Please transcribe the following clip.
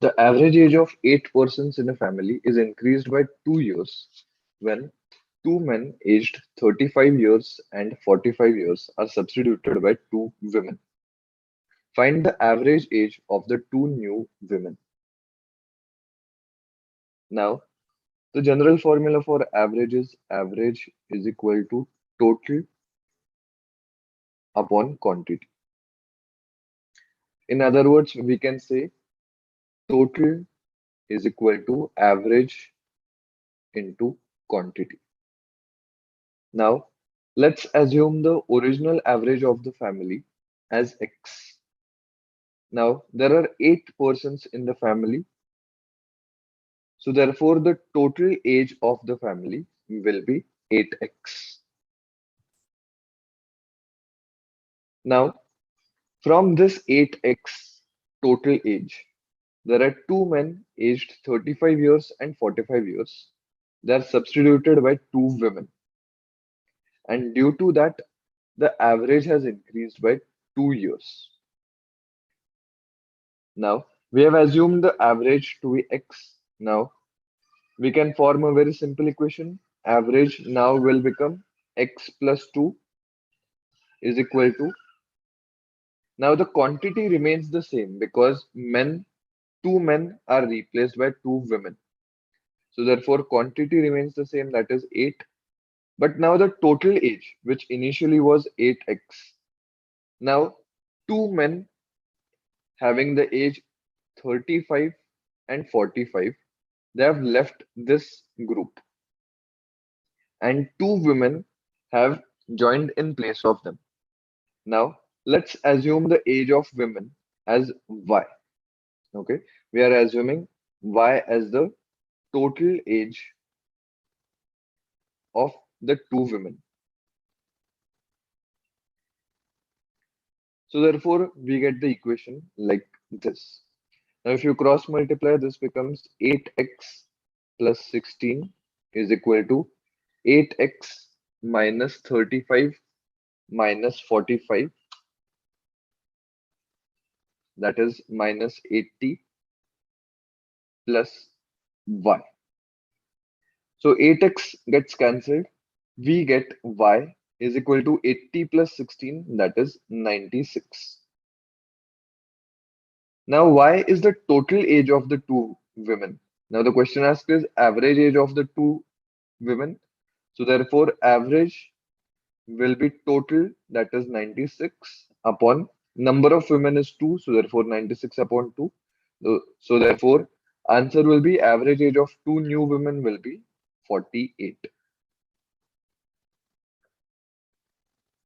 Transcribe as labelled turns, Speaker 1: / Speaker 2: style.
Speaker 1: The average age of 8 persons in a family is increased by 2 years when two men aged 35 years and 45 years are substituted by two women. Find the average age of the two new women. Now, the general formula for average is average is equal to total upon quantity. In other words, we can say total is equal to average into quantity. Now, let's assume the original average of the family as X. Now, there are 8 persons in the family, so therefore the total age of the family will be 8x. Now, from this 8x total age, there are two men aged 35 years and 45 years. They are substituted by two women, and due to that, the average has increased by 2 years. Now, we have assumed the average to be x. Now, we can form a very simple equation. Average now will become x plus 2 is equal to. Now, the quantity remains the same because two men are replaced by two women. So, therefore, quantity remains the same, that is 8. But now the total age, which initially was 8x. Now, two men having the age 35 and 45, they have left this group, and two women have joined in place of them. Now, let's assume the age of women as y. Okay, we are assuming y as the total age of the two women. So, therefore, we get the equation like this. Now, if you cross multiply, this becomes 8x plus 16 is equal to 8x minus 35 minus 45, that is minus 80 plus y. So 8x gets cancelled. We get y is equal to 80 plus 16, that is 96. Now, y is the total age of the two women. Now, the question asked is average age of the two women. So, therefore, average will be total, that is 96 upon number of women is 2. So, therefore, 96 upon 2. So, therefore, answer will be average age of two new women will be 48.